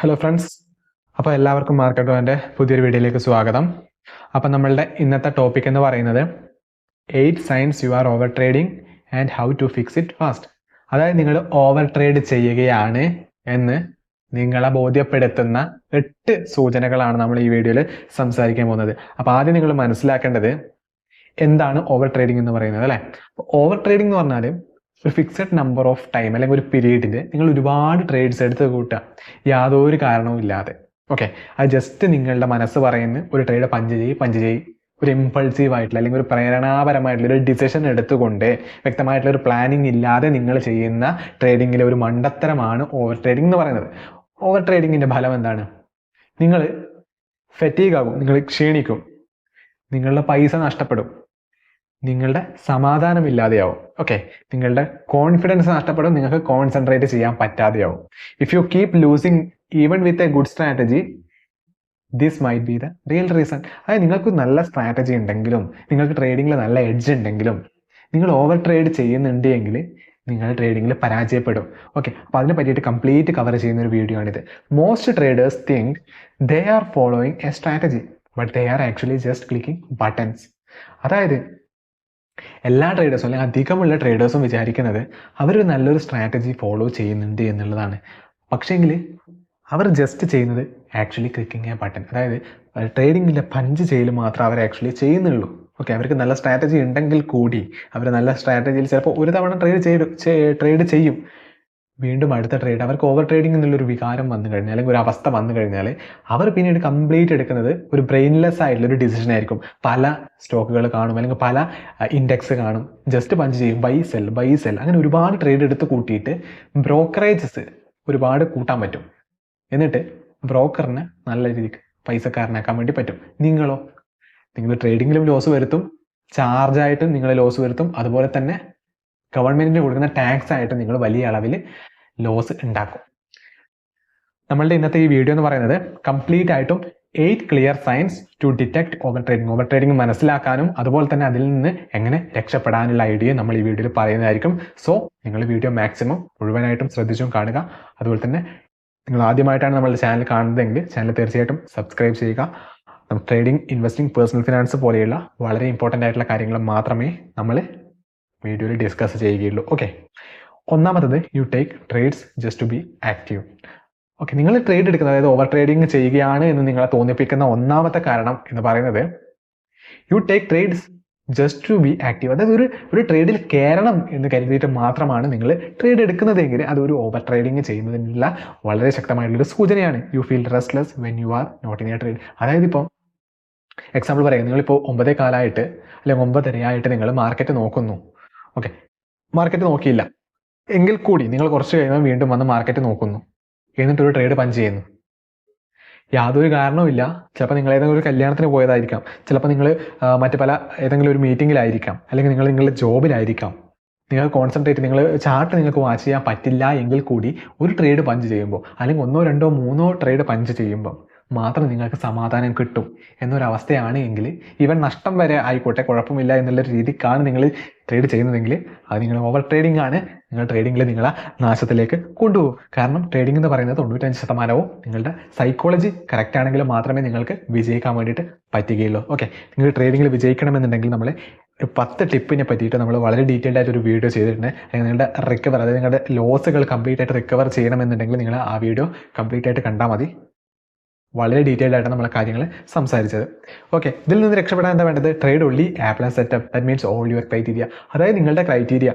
Hello friends, അപ്പോൾ എല്ലാവർക്കും market വാൻ്റെ പുതിയൊരു വീഡിയോയിലേക്ക് സ്വാഗതം. അപ്പോൾ നമ്മളുടെ ഇന്നത്തെ ടോപ്പിക് എന്ന് പറയുന്നത് 8 signs you are over trading and how to fix it fast. അതായത് നിങ്ങൾ ഓവർ ട്രേഡ് ചെയ്യുകയാണ് എന്ന് നിങ്ങളെ ബോധ്യപ്പെടുത്തുന്ന 8 സൂചനകളാണ് നമ്മൾ ഈ വീഡിയോയിൽ സംസാരിക്കാൻ പോകുന്നത്. അപ്പോൾ ആദ്യം നിങ്ങൾ മനസ്സിലാക്കേണ്ടത് എന്താണ് ഓവർ ട്രേഡിംഗ് എന്ന് പറയുന്നത്, അല്ലേ? ഓവർ ട്രേഡിംഗ് എന്ന് പറഞ്ഞാൽ ഒരു ഫിക്സഡ് നമ്പർ ഓഫ് ടൈം അല്ലെങ്കിൽ ഒരു പീരീഡിൽ നിങ്ങൾ ഒരുപാട് ട്രേഡ്സ് എടുത്ത് കൂട്ടുക യാതൊരു കാരണവും ഇല്ലാതെ. ഓക്കെ, അത് ജസ്റ്റ് നിങ്ങളുടെ മനസ്സ് പറയുന്ന ഒരു ട്രേഡ് പഞ്ച് ചെയ്യ് ഒരു ഇമ്പൾസീവ് ആയിട്ടുള്ള അല്ലെങ്കിൽ ഒരു പ്രേരണാപരമായിട്ടുള്ള ഒരു ഡിസിഷൻ എടുത്തുകൊണ്ട് വ്യക്തമായിട്ടുള്ള ഒരു പ്ലാനിങ് ഇല്ലാതെ നിങ്ങൾ ചെയ്യുന്ന ട്രേഡിങ്ങിലെ ഒരു മണ്ടത്തരമാണ് ഓവർ ട്രേഡിംഗ് എന്ന് പറയുന്നത്. ഓവർ ട്രേഡിങ്ങിന്റെ ഫലം എന്താണ്? നിങ്ങൾ ഫെറ്റീഗ് ആകും, നിങ്ങൾ ക്ഷീണിക്കും, നിങ്ങളുടെ പൈസ നഷ്ടപ്പെടും, നിങ്ങളുടെ സമാധാനമില്ലാതെയാവും. ഓക്കെ, നിങ്ങളുടെ കോൺഫിഡൻസ് നഷ്ടപ്പെടും, നിങ്ങൾക്ക് കോൺസെൻട്രേറ്റ് ചെയ്യാൻ പറ്റാതെയാവും. If you keep losing even with a good strategy, this might be the real reason. അതായത് നിങ്ങൾക്ക് നല്ല സ്ട്രാറ്റജി ഉണ്ടെങ്കിലും നിങ്ങൾക്ക് ട്രേഡിങ്ങിൽ നല്ല എഡ്ജ് ഉണ്ടെങ്കിലും നിങ്ങൾ ഓവർ ട്രേഡ് ചെയ്യുന്നുണ്ട് എങ്കിൽ നിങ്ങൾ ട്രേഡിങ്ങിൽ പരാജയപ്പെടും. ഓക്കെ, അപ്പോൾ അതിനെ പറ്റിയിട്ട് കംപ്ലീറ്റ് കവർ ചെയ്യുന്ന ഒരു വീഡിയോ ആണിത്. Most traders think they are following A strategy but they are actually just clicking buttons. അതായത് എല്ലാ ട്രേഡേഴ്സും അല്ലെങ്കിൽ അധികമുള്ള ട്രേഡേഴ്സും വിചാരിക്കുന്നത് അവർ നല്ലൊരു സ്ട്രാറ്റജി ഫോളോ ചെയ്യുന്നുണ്ട് എന്നുള്ളതാണ്. പക്ഷേങ്കിൽ അവർ ജസ്റ്റ് ചെയ്യുന്നത് ആക്ച്വലി ക്ലിക്കിംഗ് എ ബട്ടൺ. അതായത് ട്രേഡിങ്ങിൻ്റെ പഞ്ച് ചെയ്യൽ മാത്രം അവർ ആക്ച്വലി ചെയ്യുന്നുള്ളൂ. ഓക്കെ, അവർക്ക് നല്ല സ്ട്രാറ്റജി ഉണ്ടെങ്കിൽ കൂടി അവർ നല്ല സ്ട്രാറ്റജിയിൽ ചിലപ്പോൾ ഒരു തവണ ട്രേഡ് ചെയ്യും, വീണ്ടും അടുത്ത ട്രേഡ്. അവർക്ക് ഓവർ ട്രേഡിംഗ് എന്നുള്ളൊരു വികാരം വന്നു കഴിഞ്ഞാൽ അല്ലെങ്കിൽ ഒരു അവസ്ഥ വന്നു കഴിഞ്ഞാൽ അവർ പിന്നീട് കംപ്ലീറ്റ് എടുക്കുന്നത് ഒരു ബ്രെയിൻലെസ് ആയിട്ടുള്ള ഒരു ഡിസിഷൻ ആയിരിക്കും. പല സ്റ്റോക്കുകൾ കാണും അല്ലെങ്കിൽ പല ഇൻഡെക്സ് കാണും, ജസ്റ്റ് പഞ്ച് ചെയ്യും, ബൈ സെൽ അങ്ങനെ ഒരുപാട് ട്രേഡ് എടുത്ത് കൂട്ടിയിട്ട് ബ്രോക്കറേജസ് ഒരുപാട് കൂട്ടാൻ പറ്റും. എന്നിട്ട് ബ്രോക്കറിനെ നല്ല രീതിക്ക് പൈസക്കാരനാക്കാൻ വേണ്ടി പറ്റും. നിങ്ങൾ ട്രേഡിങ്ങിലും ലോസ് വരുത്തും, ചാർജായിട്ട് നിങ്ങൾ ലോസ് വരുത്തും, അതുപോലെ തന്നെ ഗവൺമെന്റിന് കൊടുക്കുന്ന ടാക്സ് ആയിട്ട് നിങ്ങൾ വലിയ അളവിൽ ലോസ് ഉണ്ടാക്കും. നമ്മളുടെ ഇന്നത്തെ ഈ വീഡിയോ എന്ന് പറയുന്നത് കംപ്ലീറ്റ് ആയിട്ടും 8 clear signs to detect over trading. Over trading മനസ്സിലാക്കാനും അതുപോലെ തന്നെ അതിൽ നിന്ന് എങ്ങനെ രക്ഷപ്പെടാനുള്ള ഐഡിയ നമ്മൾ ഈ വീഡിയോയിൽ പറയുന്നതായിരിക്കും. സോ നിങ്ങൾ വീഡിയോ മാക്സിമം മുഴുവനായിട്ടും ശ്രദ്ധിച്ചും കാണുക. അതുപോലെ തന്നെ നിങ്ങൾ ആദ്യമായിട്ടാണ് നമ്മളുടെ ചാനൽ കാണുന്നതെങ്കിൽ ചാനൽ തീർച്ചയായിട്ടും സബ്സ്ക്രൈബ് ചെയ്യുക. ട്രേഡിംഗ്, ഇൻവെസ്റ്റിംഗ്, പേഴ്സണൽ ഫിനാൻസ് പോലെയുള്ള വളരെ ഇമ്പോർട്ടൻ്റ് ആയിട്ടുള്ള കാര്യങ്ങൾ മാത്രമേ നമ്മൾ വീഡിയോയിൽ ഡിസ്കസ് ചെയ്യുകയുള്ളൂ. ഓക്കെ, ഒന്നാമത്തത് you take trades just to be active. Okay, നിങ്ങൾ ട്രേഡ് എടുക്കുന്നത്, അതായത് ഓവർ ട്രേഡിങ് ചെയ്യുകയാണ് എന്ന് നിങ്ങളെ തോന്നിപ്പിക്കുന്ന ഒന്നാമത്തെ കാരണം എന്ന് പറയുന്നത് you take trades just to be active. അതായത് ഒരു ട്രേഡിൽ കയറണം എന്ന് കരുതിയിട്ട് മാത്രമാണ് നിങ്ങൾ ട്രേഡ് എടുക്കുന്നതെങ്കിൽ അതൊരു ഓവർ ട്രേഡിങ് ചെയ്യുന്നതിനുള്ള വളരെ ശക്തമായിട്ടുള്ളൊരു സൂചനയാണ്. You feel restless when you are not in a trade. അതായത് ഇപ്പോൾ എക്സാമ്പിൾ പറയാം, നിങ്ങളിപ്പോൾ 9:15 അല്ലെങ്കിൽ 9:30 നിങ്ങൾ മാർക്കറ്റ് നോക്കുന്നു. ഓക്കെ, മാർക്കറ്റ് നോക്കിയില്ല എങ്കിൽ കൂടി നിങ്ങൾ കുറച്ച് കഴിയുമ്പോൾ വീണ്ടും വന്ന് മാർക്കറ്റ് നോക്കുന്നു, എന്നിട്ടൊരു ട്രേഡ് പഞ്ച് ചെയ്യുന്നു. യാതൊരു കാരണവുമില്ല. ചിലപ്പോൾ നിങ്ങൾ ഏതെങ്കിലും ഒരു കല്യാണത്തിന് പോയതായിരിക്കാം, ചിലപ്പോൾ നിങ്ങൾ മറ്റു പല ഏതെങ്കിലും ഒരു മീറ്റിങ്ങിലായിരിക്കാം, അല്ലെങ്കിൽ നിങ്ങൾ നിങ്ങളുടെ ജോബിലായിരിക്കാം. നിങ്ങൾ കോൺസെൻട്രേറ്റ്, നിങ്ങൾ ചാർട്ട് നിങ്ങൾക്ക് വാച്ച് ചെയ്യാൻ പറ്റില്ല എങ്കിൽ കൂടി ഒരു ട്രേഡ് പഞ്ച് ചെയ്യുമ്പോൾ അല്ലെങ്കിൽ 1, 2, 3 ട്രേഡ് പഞ്ച് ചെയ്യുമ്പോൾ മാത്രം നിങ്ങൾക്ക് സമാധാനം കിട്ടും എന്നൊരവസ്ഥയാണ് എങ്കിൽ ഈവൻ നഷ്ടം വരെ ആയിക്കോട്ടെ കുഴപ്പമില്ല എന്നുള്ള രീതിക്കാണ് നിങ്ങൾ ട്രേഡ് ചെയ്യുന്നതെങ്കിൽ അത് നിങ്ങൾ ഓവർ ട്രേഡിംഗ് ആണ്. നിങ്ങൾ ട്രേഡിങ്ങിൽ നിങ്ങളെ നാശത്തിലേക്ക് കൊണ്ടുപോകും. കാരണം ട്രേഡിംഗ് എന്ന് പറയുന്നത് 95% നിങ്ങളുടെ സൈക്കോളജി കറക്റ്റ് ആണെങ്കിൽ മാത്രമേ നിങ്ങൾക്ക് വിജയിക്കാൻ വേണ്ടിയിട്ട് പറ്റുകയുള്ളൂ. ഓക്കെ, നിങ്ങൾ ട്രേഡിങ്ങിൽ വിജയിക്കണമെന്നുണ്ടെങ്കിൽ നമ്മൾ ഒരു 10 ടിപ്പിനെ പറ്റിയിട്ട് നമ്മൾ വളരെ ഡീറ്റെയിൽഡ് ആയിട്ട് ഒരു വീഡിയോ ചെയ്തിട്ടുണ്ട്. അല്ലെങ്കിൽ നിങ്ങളുടെ റിക്കവർ, അതായത് നിങ്ങളുടെ ലോസുകൾ കംപ്ലീറ്റ് ആയിട്ട് റിക്കവർ ചെയ്യണമെന്നുണ്ടെങ്കിൽ നിങ്ങൾ ആ വീഡിയോ കംപ്ലീറ്റ് ആയിട്ട് കണ്ടാൽ മതി. വളരെ ഡീറ്റെയിൽഡ് ആയിട്ട് നമ്മളെ കാര്യങ്ങൾ സംസാരിച്ചത്. ഓക്കെ, ഇതിൽ നിന്ന് രക്ഷപ്പെടാൻ എന്താ വേണ്ടത്? Trade only a plan setup, that means all your criteria. അതായത് നിങ്ങളുടെ ക്രൈറ്റീരിയ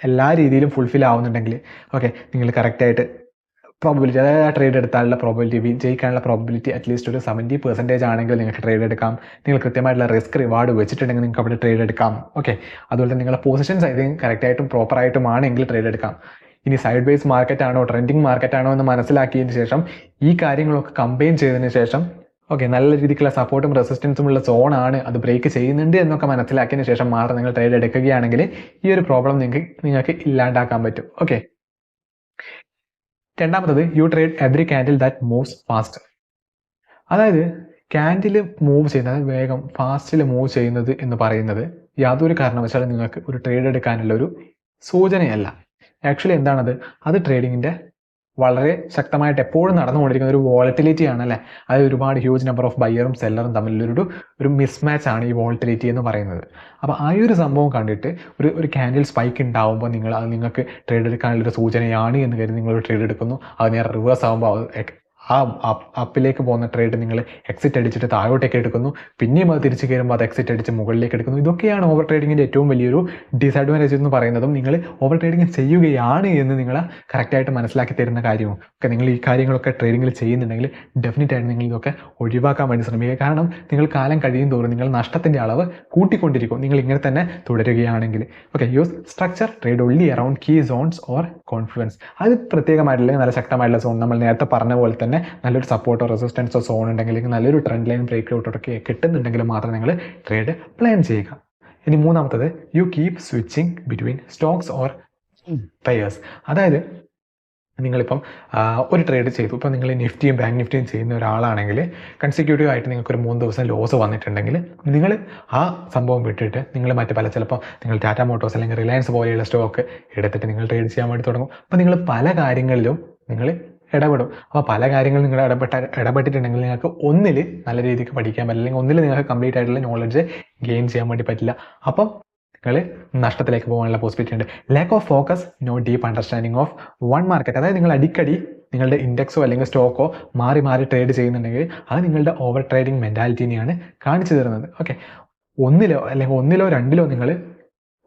എല്ലാ രീതിയിലും ഫുൾഫിൽ ആവുന്നുണ്ടെങ്കിൽ ഓക്കെ, നിങ്ങൾ കറക്റ്റായിട്ട് പ്രോബബിലിറ്റി, അതായത് ആ ട്രേഡ് എടുത്താലുള്ള പ്രോബബിലിറ്റി, വിജയിക്കാനുള്ള പ്രോബബിലിറ്റി അറ്റ്ലീസ്റ്റ് ഒരു 70% ആണെങ്കിൽ നിങ്ങൾക്ക് ട്രേഡ് എടുക്കാം. നിങ്ങൾ കൃത്യമായിട്ടുള്ള റിസ്ക് റിവാർഡ് വെച്ചിട്ടുണ്ടെങ്കിൽ നിങ്ങൾക്ക് അവിടെ ട്രേഡ് എടുക്കാം. ഓക്കെ, അതുപോലെ തന്നെ നിങ്ങളുടെ പൊസിഷൻസ് ആയിരിക്കും കറക്റ്റായിട്ടും പ്രോപ്പറായിട്ടും ആണെങ്കിൽ ട്രേഡ് എടുക്കാം. ഇനി സൈഡ് വേസ് മാർക്കറ്റ് ആണോ ട്രെൻഡിങ് മാർക്കറ്റ് ആണോ എന്ന് മനസ്സിലാക്കിയതിന് ശേഷം ഈ കാര്യങ്ങളൊക്കെ കമ്പൈൻ ചെയ്തതിന് ശേഷം ഓക്കെ, നല്ല രീതിക്കുള്ള സപ്പോർട്ടും റെസിസ്റ്റൻസും ഉള്ള സോണാണ്, അത് ബ്രേക്ക് ചെയ്യുന്നുണ്ട് എന്നൊക്കെ മനസ്സിലാക്കിയതിന് ശേഷം മാത്രം നിങ്ങൾ ട്രേഡ് എടുക്കുകയാണെങ്കിൽ ഈ ഒരു പ്രോബ്ലം നിങ്ങൾക്ക് ഇല്ലാണ്ടാക്കാൻ പറ്റും. ഓക്കെ, രണ്ടാമത്തത് you trade every candle that moves fast. അതായത് ക്യാൻഡിൽ മൂവ് ചെയ്യുന്നത്, വേഗം ഫാസ്റ്റിൽ മൂവ് ചെയ്യുന്നത് എന്ന് പറയുന്നത് യാതൊരു കാരണവശാലും നിങ്ങൾക്ക് ഒരു ട്രേഡ് എടുക്കാനുള്ള ഒരു സൂചനയല്ല. ആക്ച്വലി എന്താണത്? അത് ട്രേഡിങ്ങിൻ്റെ വളരെ ശക്തമായിട്ട് എപ്പോഴും നടന്നുകൊണ്ടിരിക്കുന്ന ഒരു വോളറ്റിലിറ്റി ആണ് അല്ലേ. അത് ഒരുപാട് ഹ്യൂജ് നമ്പർ ഓഫ് ബയ്യറും സെല്ലറും തമ്മിലൊരു മിസ്മാച്ച് ആണ് ഈ വോളറ്റിലിറ്റി എന്ന് പറയുന്നത്. അപ്പോൾ ആ ഒരു സംഭവം കണ്ടിട്ട് ഒരു ക്യാൻഡിൽ സ്പൈക്ക് ഉണ്ടാവുമ്പോൾ നിങ്ങൾക്ക് ട്രേഡ് എടുക്കാനുള്ളൊരു സൂചനയാണ് എന്ന് കരുതി നിങ്ങളൊരു ട്രേഡ് എടുക്കുന്നു. അത് നേരെ റിവേഴ്സ് ആകുമ്പോൾ ആ അപ്പിലേക്ക് പോകുന്ന ട്രേഡ് നിങ്ങൾ എക്സിറ്റ് അടിച്ചിട്ട് താഴോട്ടേക്ക് എടുക്കുന്നു, പിന്നെയും അത് തിരിച്ച് കയറുമ്പോൾ അത് എക്സിറ്റ് അടിച്ച് മുകളിലേക്ക് എടുക്കുന്നു. ഇതൊക്കെയാണ് ഓവർ ട്രേഡിങ്ങിൻ്റെ ഏറ്റവും വലിയൊരു ഡിസഡ്വാൻറ്റേജ് എന്ന് പറയുന്നതും. നിങ്ങൾ ഓവർ ട്രേഡിങ് ചെയ്യുകയാണ് എന്ന് നിങ്ങൾ കറക്റ്റായിട്ട് മനസ്സിലാക്കി തരുന്ന കാര്യവും ഒക്കെ. നിങ്ങൾ ഈ കാര്യങ്ങളൊക്കെ ട്രേഡിങ്ങിൽ ചെയ്യുന്നുണ്ടെങ്കിൽ ഡെഫിനറ്റായിട്ട് നിങ്ങൾ ഇതൊക്കെ ഒഴിവാക്കാൻ വേണ്ടി ശ്രമിക്കുക. കാരണം നിങ്ങൾ കാലം കഴിയും തോറും നിങ്ങൾ നഷ്ടത്തിൻ്റെ അളവ് കൂട്ടിക്കൊണ്ടിരിക്കും നിങ്ങൾ ഇങ്ങനെ തന്നെ തുടരുകയാണെങ്കിൽ. Okay, use structure trade only around key zones or confluence. അത് പ്രത്യേകമായിട്ടുള്ള നല്ല ശക്തമായിട്ടുള്ള സോൺ, നമ്മൾ നേരത്തെ പറഞ്ഞ പോലെ തന്നെ നല്ലൊരു സപ്പോർട്ടോ റെസിസ്റ്റൻസോ സോൺ ഉണ്ടെങ്കിൽ, നല്ലൊരു ട്രെൻഡ് ലൈൻ ബ്രേക്ക് ഔട്ടൊക്കെ കിട്ടുന്നുണ്ടെങ്കിൽ മാത്രം നിങ്ങൾ ട്രേഡ് പ്ലാൻ ചെയ്യുക. ഇനി മൂന്നാമത്തത്, you keep switching between stocks or pairs. അതായത് നിങ്ങളിപ്പം ഒരു ട്രേഡ് ചെയ്തു. ഇപ്പോൾ നിങ്ങൾ നിഫ്റ്റിയും ബാങ്ക് നിഫ്റ്റിയും ചെയ്യുന്ന ഒരാളാണെങ്കിൽ കൺസിക്യൂട്ടീവ് ആയിട്ട് നിങ്ങൾക്കൊരു 3 ദിവസം ലോസ് വന്നിട്ടുണ്ടെങ്കിൽ നിങ്ങൾ ആ സംഭവം വിട്ടിട്ട് നിങ്ങൾ ചിലപ്പോൾ നിങ്ങൾ ടാറ്റ മോട്ടോഴ്സ് അല്ലെങ്കിൽ റിലയൻസ് പോലെയുള്ള സ്റ്റോക്ക് എടുത്തിട്ട് നിങ്ങൾ ട്രേഡ് ചെയ്യാൻ വേണ്ടി തുടങ്ങും. അപ്പോൾ നിങ്ങൾ പല കാര്യങ്ങളിലും നിങ്ങൾ ഇടപെടും. അപ്പോൾ പല കാര്യങ്ങളും നിങ്ങൾ ഇടപെട്ടിട്ടുണ്ടെങ്കിൽ നിങ്ങൾക്ക് ഒന്നിൽ നല്ല രീതിക്ക് പഠിക്കാൻ പറ്റില്ല, അല്ലെങ്കിൽ ഒന്നിൽ നിങ്ങൾക്ക് കംപ്ലീറ്റ് ആയിട്ടുള്ള നോളജ് ഗെയിൻ ചെയ്യാൻ വേണ്ടി പറ്റില്ല. അപ്പം നിങ്ങൾ നഷ്ടത്തിലേക്ക് പോകാനുള്ള പോസിബിലിറ്റി ഉണ്ട്. Lack of focus, no deep understanding of one market. അതായത് നിങ്ങൾ അടിക്കടി നിങ്ങളുടെ ഇൻഡെക്സോ അല്ലെങ്കിൽ സ്റ്റോക്കോ മാറി ട്രേഡ് ചെയ്യുന്നുണ്ടെങ്കിൽ അത് നിങ്ങളുടെ ഓവർ ട്രേഡിങ് മെൻറ്റാലിറ്റീനെയാണ് കാണിച്ചു തരുന്നത്. ഓക്കെ, ഒന്നിലോ രണ്ടിലോ നിങ്ങൾ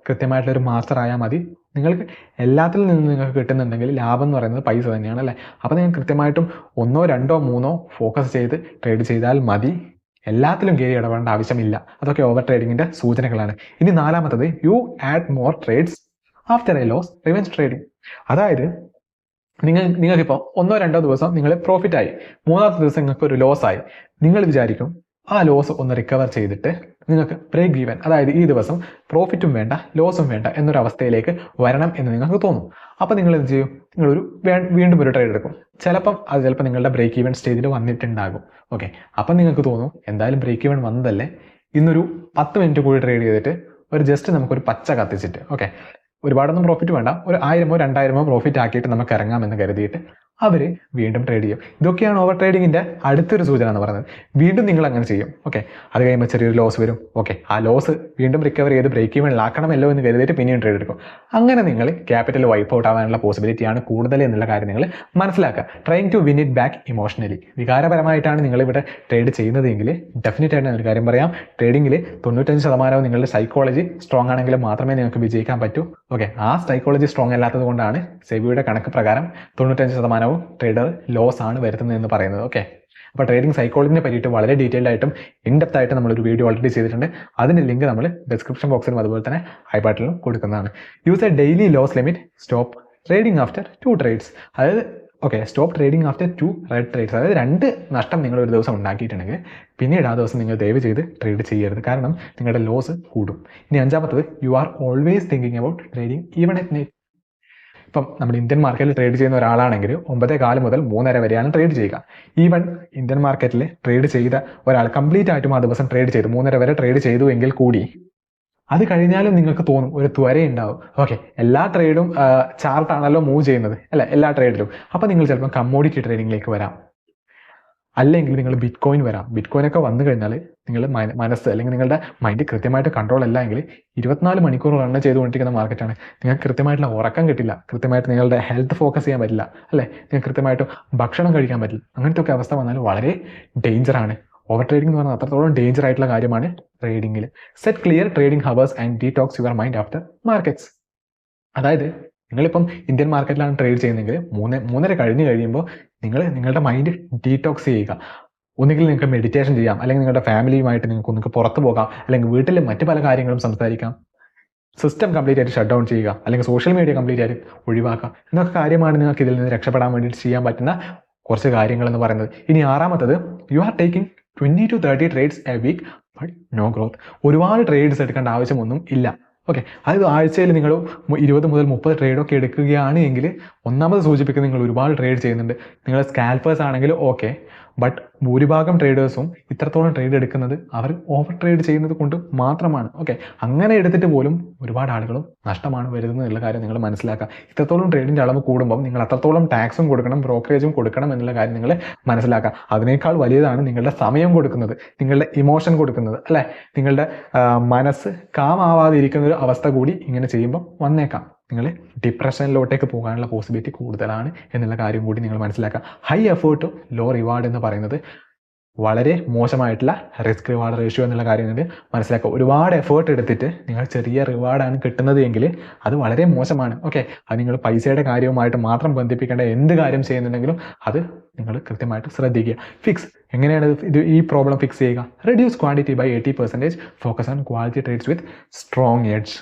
കൃത്യമായിട്ടുള്ളൊരു മാസ്റ്റർ ആയാൽ മതി. നിങ്ങൾക്ക് എല്ലാത്തിൽ നിന്നും നിങ്ങൾക്ക് കിട്ടുന്നുണ്ടെങ്കിൽ ലാഭം എന്ന് പറയുന്നത് പൈസ തന്നെയാണ് അല്ലേ. അപ്പോൾ നിങ്ങൾ കൃത്യമായിട്ടും 1, 2, 3 ഫോക്കസ് ചെയ്ത് ട്രേഡ് ചെയ്താൽ മതി. എല്ലാത്തിലും കയറി ഇടപെടേണ്ട ആവശ്യമില്ല. അതൊക്കെ ഓവർ ട്രേഡിങ്ങിൻ്റെ സൂചനകളാണ്. ഇനി നാലാമത്തത്, you add more trades after a loss, revenge trading. അതായത് നിങ്ങൾക്കിപ്പോൾ 1, 2 ദിവസം നിങ്ങൾ പ്രോഫിറ്റ് ആയി, മൂന്നാമത്തെ ദിവസം നിങ്ങൾക്ക് ഒരു ലോസ് ആയി. നിങ്ങൾ വിചാരിക്കും ആ ലോസ് ഒന്ന് റിക്കവർ ചെയ്തിട്ട് നിങ്ങൾക്ക് ബ്രേക്ക് ഈവൻ, അതായത് ഈ ദിവസം പ്രോഫിറ്റും വേണ്ട ലോസും വേണ്ട എന്നൊരവസ്ഥയിലേക്ക് വരണം എന്ന് നിങ്ങൾക്ക് തോന്നും. അപ്പോൾ നിങ്ങൾ എന്ത് ചെയ്യും? വീണ്ടും ഒരു ട്രേഡ് എടുക്കും. ചിലപ്പോൾ നിങ്ങളുടെ ബ്രേക്ക് ഈവൻ സ്റ്റേജിൽ വന്നിട്ടുണ്ടാകും. ഓക്കെ, അപ്പം നിങ്ങൾക്ക് തോന്നും എന്തായാലും ബ്രേക്ക് ഈവൻ വന്നതല്ലേ, ഇന്നൊരു 10 മിനിറ്റ് കൂടി ട്രേഡ് ചെയ്തിട്ട് ജസ്റ്റ് നമുക്കൊരു പച്ച കത്തിച്ചിട്ട്, ഓക്കെ, ഒരുപാടൊന്നും പ്രോഫിറ്റ് വേണ്ട, ഒരു 1000-ഓ 2000-ഓ പ്രോഫിറ്റ് ആക്കിയിട്ട് നമുക്ക് ഇറങ്ങാമെന്ന് കരുതിയിട്ട് അവർ വീണ്ടും ട്രേഡ് ചെയ്യും. ഇതൊക്കെയാണ് ഓവർ ട്രേഡിങ്ങിൻ്റെ അടുത്തൊരു സൂചന എന്ന് പറയുന്നത്. വീണ്ടും നിങ്ങൾ അങ്ങനെ ചെയ്യും. ഓക്കെ, അത് കഴിയുമ്പോൾ ചെറിയൊരു ലോസ് വരും. ഓക്കെ, ആ ലോസ് വീണ്ടും റിക്കവർ ചെയ്ത് ബ്രേക്ക് ഈവനിലാക്കണമല്ലോ എന്ന് കരുതിയിട്ട് പിന്നെയും ട്രേഡ് എടുക്കും. അങ്ങനെ നിങ്ങൾ ക്യാപിറ്റൽ വൈപ്പ് ഔട്ട് ആവാനുള്ള പോസിബിലിറ്റിയാണ് കൂടുതൽ എന്നുള്ള കാര്യം നിങ്ങൾ മനസ്സിലാക്കുക. Trying to win it back emotionally. വികാരപരമായിട്ടാണ് നിങ്ങളിവിടെ ട്രേഡ് ചെയ്യുന്നതെങ്കിൽ ഡെഫിനറ്റ് ആയിട്ട് ഒരു കാര്യം പറയാം, ട്രേഡിങ്ങിൽ 95% നിങ്ങളുടെ സൈക്കോളജി സ്ട്രോങ് ആണെങ്കിൽ മാത്രമേ നിങ്ങൾക്ക് വിജയിക്കാൻ പറ്റൂ. ഓക്കെ, ആ സൈക്കോളജി സ്ട്രോങ് അല്ലാത്തത് കൊണ്ടാണ് സെബിയുടെ കണക്ക് പ്രകാരം 95% ട്രേഡർ ലോസ് ആണ് വരുത്തുന്നത് എന്ന് പറയുന്നത്. ഓക്കെ, അപ്പോൾ ട്രേഡിംഗ് സൈക്കോളജിനെ പറ്റിയിട്ട് വളരെ ഡീറ്റെയിൽഡ് ആയിട്ടും ഇൻഡെപ്ത് ആയിട്ട് നമ്മളൊരു വീഡിയോ ഓൾറെഡി ചെയ്തിട്ടുണ്ട്. അതിൻ്റെ ലിങ്ക് നമ്മൾ ഡിസ്ക്രിപ്ഷൻ ബോക്സിലും അതുപോലെ തന്നെ ഐ ബട്ടണിലും കൊടുക്കുന്നതാണ്. Use a daily loss limit, stop trading after 2 trades. അതായത് stop trading after 2 red trades. അതായത് 2 നഷ്ടം നിങ്ങൾ ഒരു ദിവസം ഉണ്ടാക്കിയിട്ടുണ്ടെങ്കിൽ പിന്നീട് ആ ദിവസം നിങ്ങൾ ദയവ് ചെയ്ത് ട്രേഡ് ചെയ്യരുത്, കാരണം നിങ്ങളുടെ ലോസ് കൂടും. ഇനി അഞ്ചാമത്തത്, you are always thinking about trading even at night. ഇപ്പം നമ്മൾ ഇന്ത്യൻ മാർക്കറ്റിൽ ട്രേഡ് ചെയ്യുന്ന ഒരാളാണെങ്കിൽ 9:15 മുതൽ 3:30 വരെയാണ് ട്രേഡ് ചെയ്യുക. ഈവൻ ഇന്ത്യൻ മാർക്കറ്റിൽ ട്രേഡ് ചെയ്ത ഒരാൾ കംപ്ലീറ്റ് ആയിട്ടും ആ ദിവസം ട്രേഡ് ചെയ്തു 3:30 വരെ ട്രേഡ് ചെയ്തു എങ്കിൽ കൂടി അത് കഴിഞ്ഞാലും നിങ്ങൾക്ക് തോന്നും ഒരു ത്വരയുണ്ടാവും. ഓക്കെ, എല്ലാ ട്രേഡും ചാർട്ടാണല്ലോ മൂവ് ചെയ്യുന്നത് അല്ല, എല്ലാ ട്രേഡിലും. അപ്പോൾ നിങ്ങൾ ചിലപ്പോൾ കമ്മോഡിറ്റി ട്രേഡിങ്ങിലേക്ക് വരാം, അല്ലെങ്കിൽ നിങ്ങൾ ബിറ്റ് കോയിൻ വരാം. ബിറ്റ് കോയിനൊക്കെ വന്നു കഴിഞ്ഞാൽ നിങ്ങൾ മനസ്സ് അല്ലെങ്കിൽ നിങ്ങളുടെ മൈൻഡ് കൃത്യമായിട്ട് കൺട്രോൾ അല്ല എങ്കിൽ 24 മണിക്കൂർ റൺ ചെയ്തുകൊണ്ടിരിക്കുന്ന മാർക്കറ്റാണ്. നിങ്ങൾക്ക് കൃത്യമായിട്ടുള്ള ഉറക്കം കിട്ടില്ല, കൃത്യമായിട്ട് നിങ്ങളുടെ ഹെൽത്ത് ഫോക്കസ് ചെയ്യാൻ പറ്റില്ല അല്ലേ, നിങ്ങൾക്ക് കൃത്യമായിട്ട് ഭക്ഷണം കഴിക്കാൻ പറ്റില്ല. അങ്ങനത്തെ ഒക്കെ അവസ്ഥ വന്നാൽ വളരെ ഡേഞ്ചറാണ്. ഓവർ ട്രേഡിംഗ് എന്ന് പറഞ്ഞാൽ അത്രത്തോളം ഡേഞ്ചർ ആയിട്ടുള്ള കാര്യമാണ് ട്രേഡിങ്ങിൽ. Set clear trading hours and detox your mind after markets. അതായത് നിങ്ങളിപ്പം ഇന്ത്യൻ മാർക്കറ്റിലാണ് ട്രേഡ് ചെയ്യുന്നതെങ്കിൽ 3:30 കഴിഞ്ഞ് കഴിയുമ്പോൾ നിങ്ങളുടെ മൈൻഡ് ഡീടോക്സ് ചെയ്യുക. ഒന്നുകിൽ നിങ്ങൾക്ക് മെഡിറ്റേഷൻ ചെയ്യാം, അല്ലെങ്കിൽ നിങ്ങളുടെ ഫാമിലിയുമായിട്ട് നിങ്ങൾക്ക് പുറത്ത് പോകാം, അല്ലെങ്കിൽ വീട്ടിലെ മറ്റു പല കാര്യങ്ങളും സംസാരിക്കാം. സിസ്റ്റം കംപ്ലീറ്റ് ആയിട്ട് ഷട്ട് ഡൗൺ ചെയ്യുക, അല്ലെങ്കിൽ സോഷ്യൽ മീഡിയ കംപ്ലീറ്റ് ആയിട്ട് ഒഴിവാക്കുക. എന്നൊക്കെ കാര്യമാണ് നിങ്ങൾക്ക് ഇതിൽ നിന്ന് രക്ഷപ്പെടാൻ വേണ്ടിയിട്ട് ചെയ്യാൻ പറ്റുന്ന കുറച്ച് കാര്യങ്ങൾ എന്ന് പറയുന്നത്. ഇനി ആറാമത്തത്, you are taking 20 to 30 trades a week but no growth. ഒരുപാട് ട്രേഡ്സ് എടുക്കേണ്ട ആവശ്യമൊന്നും ഇല്ല. ഓക്കെ, അതായത് ആഴ്ചയിൽ നിങ്ങൾ 20 മുതൽ 30 ട്രേഡൊക്കെ എടുക്കുകയാണ് എങ്കിൽ ഒന്നാമത് സൂചിപ്പിക്കുന്നത് നിങ്ങൾ ഒരുപാട് ട്രേഡ് ചെയ്യുന്നുണ്ട്. നിങ്ങൾ സ്കാൽപ്പേഴ്സ് ആണെങ്കിൽ ഓക്കെ, ബട്ട് ഭൂരിഭാഗം ട്രേഡേഴ്സും ഇത്രത്തോളം ട്രേഡ് എടുക്കുന്നത് അവർ ഓവർ ട്രേഡ് ചെയ്യുന്നത് കൊണ്ട് മാത്രമാണ്. ഓക്കെ, അങ്ങനെ എടുത്തിട്ട് പോലും ഒരുപാട് ആളുകളും നഷ്ടമാണ് വരുന്നത് എന്നുള്ള കാര്യം നിങ്ങൾ മനസ്സിലാക്കുക. ഇത്രത്തോളം ട്രേഡിൻ്റെ അളവ് കൂടുമ്പം നിങ്ങൾ അത്രത്തോളം ടാക്സും കൊടുക്കണം, ബ്രോക്കറേജും കൊടുക്കണം എന്നുള്ള കാര്യം നിങ്ങൾ മനസ്സിലാക്കുക. അതിനേക്കാൾ വലിയതാണ് നിങ്ങളുടെ സമയം കൊടുക്കുന്നത്, നിങ്ങളുടെ ഇമോഷൻ കൊടുക്കുന്നത്, അല്ലേ? നിങ്ങളുടെ മനസ്സ് കാമാവാതിരിക്കുന്ന ഒരു അവസ്ഥ കൂടി ഇങ്ങനെ ചെയ്യുമ്പോൾ വന്നേക്കാം. നിങ്ങൾ ഡിപ്രഷനിലോട്ടേക്ക് പോകാനുള്ള പോസിബിലിറ്റി കൂടുതലാണ് എന്നുള്ള കാര്യം കൂടി നിങ്ങൾ മനസ്സിലാക്കുക. ഹൈ എഫേർട്ടും ലോ റിവാർഡ് എന്ന് പറയുന്നത് വളരെ മോശമായിട്ടുള്ള റിസ്ക് റിവാർഡ് റേഷ്യോ എന്നുള്ള കാര്യം നിങ്ങൾ മനസ്സിലാക്കുക. ഒരുപാട് എഫേർട്ട് എടുത്തിട്ട് നിങ്ങൾ ചെറിയ റിവാർഡാണ് കിട്ടുന്നത് എങ്കിൽ അത് വളരെ മോശമാണ്. ഓക്കെ, അത് നിങ്ങൾ പൈസയുടെ കാര്യവുമായിട്ട് മാത്രം ബന്ധിപ്പിക്കേണ്ട എന്ത് കാര്യം ചെയ്യുന്നുണ്ടെങ്കിലും അത് നിങ്ങൾ കൃത്യമായിട്ട് ശ്രദ്ധിക്കുക. ഫിക്സ് എങ്ങനെയാണ് ഈ പ്രോബ്ലം ഫിക്സ് ചെയ്യുക? Reduce quantity by 80%, focus on quality trades with strong edge.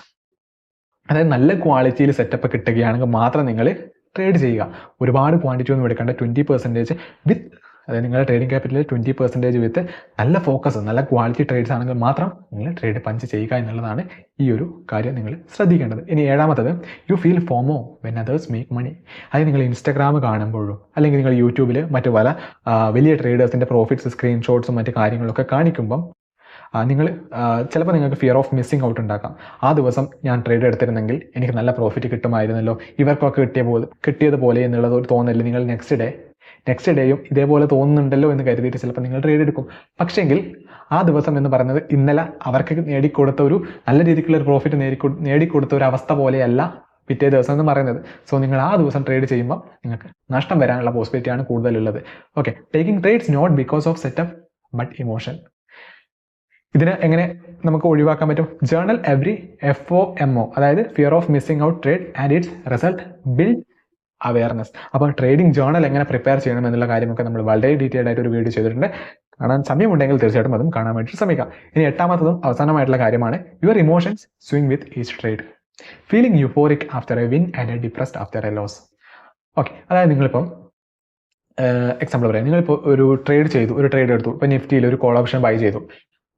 അതായത് നല്ല ക്വാളിറ്റിയിൽ സെറ്റപ്പ് കിട്ടുകയാണെങ്കിൽ മാത്രം നിങ്ങൾ ട്രേഡ് ചെയ്യുക. ഒരുപാട് ക്വാണ്ടിറ്റി ഒന്നും എടുക്കേണ്ട. 20% വിത്ത്, അതായത് നിങ്ങളുടെ ട്രേഡിംഗ് ക്യാപിറ്റലിൽ 20% വിത്ത് നല്ല ഫോക്കസ്, നല്ല ക്വാളിറ്റി ട്രേഡ്സ് ആണെങ്കിൽ മാത്രം നിങ്ങൾ ട്രേഡ് പഞ്ച് ചെയ്യുക എന്നുള്ളതാണ് ഈ ഒരു കാര്യം നിങ്ങൾ ശ്രദ്ധിക്കേണ്ടത്. ഇനി ഏഴാമത്തത്, you feel FOMO when others make money. അതായത് നിങ്ങൾ ഇൻസ്റ്റാഗ്രാം കാണുമ്പോഴും അല്ലെങ്കിൽ നിങ്ങൾ യൂട്യൂബിൽ മറ്റു പല വലിയ ട്രേഡേഴ്സിൻ്റെ പ്രോഫിറ്റ്സ് സ്ക്രീൻഷോട്ട്സും മറ്റു കാര്യങ്ങളൊക്കെ കാണിക്കുമ്പം നിങ്ങൾ ചിലപ്പോൾ നിങ്ങൾക്ക് ഫിയർ ഓഫ് മിസ്സിങ് ഔട്ട് ഉണ്ടാക്കാം. ആ ദിവസം ഞാൻ ട്രേഡ് എടുത്തിരുന്നെങ്കിൽ എനിക്ക് നല്ല പ്രോഫിറ്റ് കിട്ടുമായിരുന്നല്ലോ, ഇവർക്കൊക്കെ കിട്ടിയതുപോലെ എന്നുള്ളത് ഒരു തോന്നല് നിങ്ങൾ നെക്സ്റ്റ് ഡേയും ഇതേപോലെ തോന്നുന്നുണ്ടല്ലോ എന്ന് കരുതിയിട്ട് ചിലപ്പോൾ നിങ്ങൾ ട്രേഡ് എടുക്കും. പക്ഷേങ്കിൽ ആ ദിവസം എന്ന് പറയുന്നത് ഇന്നലെ അവർക്ക് നേടിക്കൊടുത്ത ഒരു നല്ല രീതിക്കുള്ള ഒരു പ്രോഫിറ്റ് നേടിക്കൊടുത്ത ഒരു അവസ്ഥ പോലെയല്ല പിറ്റേ ദിവസം എന്ന് പറയുന്നത്. സോ നിങ്ങൾ ആ ദിവസം ട്രേഡ് ചെയ്യുമ്പോൾ നിങ്ങൾക്ക് നഷ്ടം വരാനുള്ള പോസിബിലിറ്റിയാണ് കൂടുതലുള്ളത്. Okay, taking trades not because of setup but emotion. ഇതിനെ എങ്ങനെ നമുക്ക് ഒഴിവാക്കാൻ പറ്റും? ജേർണൽ എവറി FOMO, അതായത് fear of missing out trade and its result build awareness. അപ്പോൾ ട്രേഡിംഗ് ജേർണൽ എങ്ങനെ പ്രിപ്പയർ ചെയ്യണം എന്നുള്ള കാര്യമൊക്കെ നമ്മൾ വളരെ ഡീറ്റെയിൽഡ് ആയിട്ട് ഒരു വീഡിയോ ചെയ്തിട്ടുണ്ട്. കാണാൻ സമയമുണ്ടെങ്കിൽ തീർച്ചയായിട്ടും അതും കാണാൻ വേണ്ടി ശ്രമിക്കാം. ഇനി എട്ടാമത്തതും അവസാനമായിട്ടുള്ള കാര്യമാണ് your emotions swing with each trade. Feeling euphoric after a win and depressed after a loss. Okay, അതായത് നിങ്ങളിപ്പം എക്സാമ്പിൾ പറയാം. നിങ്ങളിപ്പോൾ ഒരു ട്രേഡ് എടുത്തു. ഇപ്പോൾ നിഫ്റ്റിയിൽ ഒരു കോൾ ഓപ്ഷൻ ബൈ ചെയ്തു.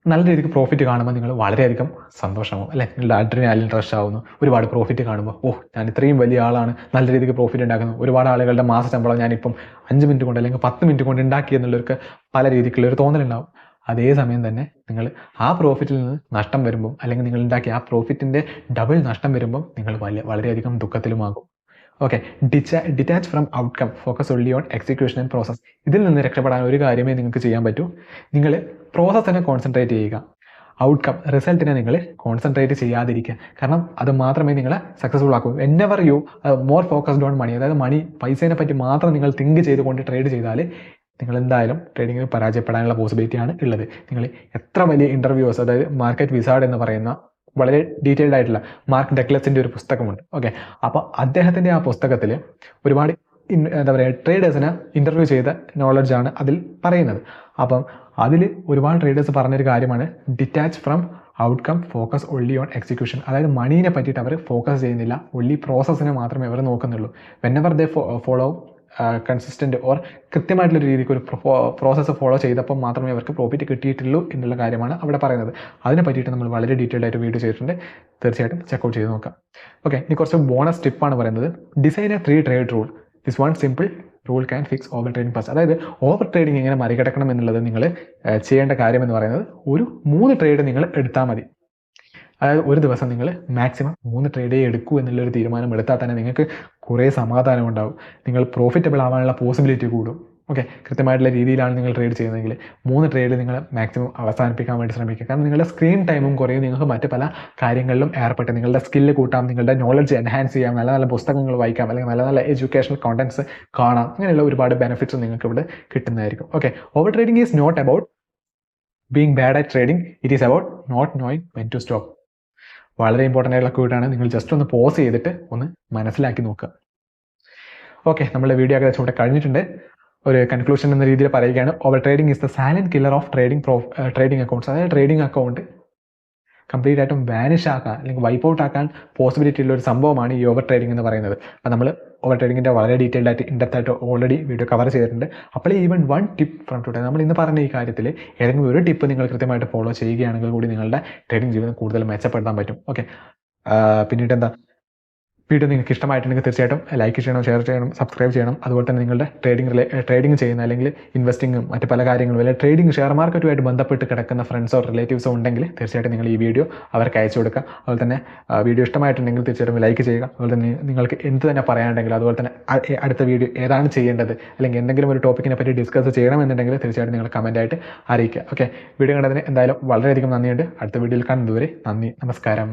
നല്ല രീതിക്ക് പ്രോഫിറ്റ് കാണുമ്പോൾ നിങ്ങൾ വളരെയധികം സന്തോഷമാവും, അല്ലേ? നിങ്ങളുടെ അഡ്രിനാലിൻ റഷ് ആവുന്നു. ഒരുപാട് പ്രോഫിറ്റ് കാണുമ്പോൾ ഞാൻ ഇത്രയും വലിയ ആളാണ്, നല്ല രീതിക്ക് പ്രോഫിറ്റ് ഉണ്ടാക്കുന്നു, ഒരുപാട് ആളുകളുടെ മാസ ശമ്പളം ഞാനിപ്പം 5 മിനിറ്റ് കൊണ്ട് അല്ലെങ്കിൽ 10 മിനിറ്റ് കൊണ്ട് ഉണ്ടാക്കി എന്നുള്ളവർക്ക് പല രീതിക്കുള്ള ഒരു തോന്നലുണ്ടാവും. അതേസമയം തന്നെ നിങ്ങൾ ആ പ്രോഫിറ്റിൽ നിന്ന് നഷ്ടം വരുമ്പം, അല്ലെങ്കിൽ നിങ്ങൾ ഉണ്ടാക്കിയ ആ പ്രോഫിറ്റിൻ്റെ ഡബിൾ നഷ്ടം വരുമ്പം നിങ്ങൾ വളരെയധികം ദുഃഖത്തിലുമാകും. Okay, detach from outcome, focus only on execution and process. ഇതിൽ നിന്ന് രക്ഷപ്പെടാൻ ഒരു കാര്യമേ നിങ്ങൾക്ക് ചെയ്യാൻ പറ്റൂ. നിങ്ങൾ പ്രോസസ്സിനെ കോൺസെൻട്രേറ്റ് ചെയ്യുക, ഔട്ട്കം റിസൾട്ടിനെ നിങ്ങൾ കോൺസെൻട്രേറ്റ് ചെയ്യാതിരിക്കുക. കാരണം അത് മാത്രമേ നിങ്ങളെ സക്സസ്ഫുൾ ആക്കൂ. Whenever you more focused on money, അതായത് പൈസേനെ പറ്റി മാത്രം നിങ്ങൾ തിങ്ക് ചെയ്തുകൊണ്ട് ട്രേഡ് ചെയ്താൽ നിങ്ങൾ എന്തായാലും ട്രേഡിങ്ങിൽ പരാജയപ്പെടാനുള്ള പോസിബിലിറ്റിയാണ് ഉള്ളത്. നിങ്ങൾ എത്ര വലിയ ഇൻ്റർവ്യൂസ്, അതായത് മാർക്കറ്റ് വിസാർഡ് എന്ന് പറയുന്ന വളരെ ഡീറ്റെയിൽഡ് ആയിട്ടുള്ള മാർക്ക് ഡഗ്ലസിൻ്റെ ഒരു പുസ്തകമുണ്ട്. ഓക്കെ, അപ്പോൾ അദ്ദേഹത്തിൻ്റെ ആ പുസ്തകത്തിൽ ഒരുപാട് എന്താ പറയുക ട്രേഡേഴ്സിനെ ഇൻ്റർവ്യൂ ചെയ്ത നോളജാണ് അതിൽ പറയുന്നത്. അപ്പം അതിൽ ഒരുപാട് ട്രേഡേഴ്സ് പറഞ്ഞൊരു കാര്യമാണ് detach from outcome, focus only on execution. അതായത് മണീനെ പറ്റിയിട്ട് അവർ ഫോക്കസ് ചെയ്യുന്നില്ല, ഒൺലി പ്രോസസ്സിനെ മാത്രമേ അവർ നോക്കുന്നുള്ളൂ. Whenever they follow consistent or കൃത്യമായിട്ടുള്ള രീതിക്ക് ഒരു പ്രോസസ്സ് ഫോളോ ചെയ്തപ്പോൾ മാത്രമേ അവർക്ക് പ്രോഫിറ്റ് കിട്ടിയിട്ടുള്ളൂ എന്നുള്ള കാര്യമാണ് അവിടെ പറയുന്നത്. അതിനെ പറ്റിയിട്ട് നമ്മൾ വളരെ ഡീറ്റെയിൽഡ് ആയിട്ട് വീഡിയോ ചെയ്തിട്ടുണ്ട്, തീർച്ചയായിട്ടും ചെക്കൗട്ട് ചെയ്ത് നോക്കാം. ഓക്കെ, ഇനി കുറച്ച് ബോണസ് ടിപ്പാണ് പറയുന്നത്. Design A 3 trade rule. This one simple rule can fix over trading first. അതായത് ഓവർ ട്രേഡിംഗ് എങ്ങനെ മറികടക്കണം എന്നുള്ളത് നിങ്ങൾ ചെയ്യേണ്ട കാര്യം എന്ന് പറയുന്നത്, ഒരു 3 ട്രേഡ് നിങ്ങൾ എടുത്താൽ മതി. അതായത് ഒരു ദിവസം നിങ്ങൾ മാക്സിമം 3 ട്രേഡേ എടുക്കൂ എന്നുള്ളൊരു തീരുമാനം എടുത്താൽ തന്നെ നിങ്ങൾക്ക് കുറേ സമാധാനം ഉണ്ടാവും. നിങ്ങൾ പ്രോഫിറ്റബിൾ ആവാനുള്ള പോസിബിലിറ്റി കൂടും. ഓക്കെ, കൃത്യമായിട്ടുള്ള രീതിയിലാണ് നിങ്ങൾ ട്രേഡ് ചെയ്യുന്നതെങ്കിൽ 3 ട്രേഡ് നിങ്ങൾ മാക്സിമം അവസാനിപ്പിക്കാൻ വേണ്ടി ശ്രമിക്കുക. കാരണം നിങ്ങളുടെ സ്ക്രീൻ ടൈമും കുറയും, നിങ്ങൾക്ക് മറ്റ് പല കാര്യങ്ങളിലും ഏർപ്പെട്ട് നിങ്ങളുടെ സ്കില്ല് കൂട്ടാം, നിങ്ങളുടെ നോളജ് എൻഹാൻസ് ചെയ്യാം, നല്ല നല്ല പുസ്തകങ്ങൾ വായിക്കാം, അല്ലെങ്കിൽ നല്ല നല്ല എഡ്യൂക്കേഷണൽ കോണ്ടന്റ്സ് കാണാം. അങ്ങനെയുള്ള ഒരുപാട് ബെനിഫിറ്റ്സ് നിങ്ങൾക്ക് ഇവിടെ കിട്ടുന്നതായിരിക്കും. Okay, over trading is not about being bad at trading, it is about not knowing when to stop. വളരെ ഇമ്പോർട്ടൻ്റ് ആയിട്ടുള്ള ക്യൂട്ടാണ്. നിങ്ങൾ ജസ്റ്റ് ഒന്ന് പോസ് ചെയ്തിട്ട് ഒന്ന് മനസ്സിലാക്കി നോക്കുക. ഓക്കെ, നമ്മളുടെ വീഡിയോ ഒക്കെ ഇവിടെ കഴിഞ്ഞിട്ടുണ്ട്. ഒരു കൺക്ലൂഷൻ എന്ന രീതിയിൽ പറയുകയാണ്, over trading is the silent killer of trading accounts. അതായത് ട്രേഡിംഗ് അക്കൗണ്ട് കംപ്ലീറ്റ് ആയിട്ടും വാനിഷ് ആക്കാൻ അല്ലെങ്കിൽ വൈപ്പ് ഔട്ട് ആക്കാൻ പോസിബിലിറ്റി ഉള്ള ഒരു സംഭവമാണ് ഈ ഓവർ ട്രേഡിംഗ് എന്ന് പറയുന്നത്. അപ്പോൾ നമ്മൾ ഓവർ ട്രേഡിങ്ങിൻ്റെ വളരെ ഡീറ്റെയിൽഡ് ആയിട്ട് ഇൻഡെപ്ത് ആയിട്ട് ഓൾറെഡി വീഡിയോ കവർ ചെയ്തിട്ടുണ്ട്. അപ്പോൾ ഈവൻ 1 ടിപ്പ് ഫ്രം ടുഡേ, നമ്മൾ ഇന്ന് പറഞ്ഞ ഈ കാര്യത്തിൽ ഏതെങ്കിലും ഒരു ടിപ്പ് നിങ്ങൾ കൃത്യമായിട്ട് ഫോളോ ചെയ്യുകയാണെങ്കിൽ കൂടി നിങ്ങളുടെ ട്രേഡിംഗ് ജീവിതം കൂടുതൽ മെച്ചപ്പെടുത്താൻ പറ്റും. ഓക്കെ, പിന്നീട് എന്താ, വീഡിയോ നിങ്ങൾക്ക് ഇഷ്ടമായിട്ടുണ്ടെങ്കിൽ തീർച്ചയായിട്ടും ലൈക്ക് ചെയ്യണം, ഷെയർ ചെയ്യണം, സബ്സ്ക്രൈബ് ചെയ്യണം. അതുപോലെ തന്നെ നിങ്ങളുടെ ട്രേഡിംഗ് ചെയ്യുന്ന അല്ലെങ്കിൽ ഇൻവെസ്റ്റിങ്ങും മറ്റ് പല കാര്യങ്ങളും അല്ലെങ്കിൽ ട്രേഡിംഗ് ഷെയർ മാർക്കറ്റുമായിട്ട് ബന്ധപ്പെട്ട് കിടക്കുന്ന ഫ്രണ്ട്സോ റിലേറ്റീവ്സോ ഉണ്ടെങ്കിൽ തീർച്ചയായിട്ടും നിങ്ങൾ ഈ വീഡിയോ അവർക്ക് അയച്ചു കൊടുക്കുക. അതുപോലെ തന്നെ വീഡിയോ ഇഷ്ടമായിട്ടുണ്ടെങ്കിൽ തീർച്ചയായിട്ടും ലൈക്ക് ചെയ്യുക. അതുപോലെ തന്നെ നിങ്ങൾക്ക് എന്ത് തന്നെ പറയാനുണ്ടെങ്കിലും, അതുപോലെ തന്നെ അടുത്ത വീഡിയോ ഏതാണ് ചെയ്യേണ്ടത് അല്ലെങ്കിൽ എന്തെങ്കിലും ഒരു ടോപ്പിക്കിനെ പറ്റി ഡിസ്കസ് ചെയ്യണമെന്നുണ്ടെങ്കിൽ തീർച്ചയായിട്ടും നിങ്ങൾ കമൻറ്റായിട്ട് അറിയിക്കുക. ഓക്കെ, വീഡിയോ കണ്ടതിന് എന്തായാലും വളരെയധികം നന്ദിയുണ്ട്. അടുത്ത വീഡിയോയിൽ കാണുന്നതുവരെ നന്ദി, നമസ്കാരം.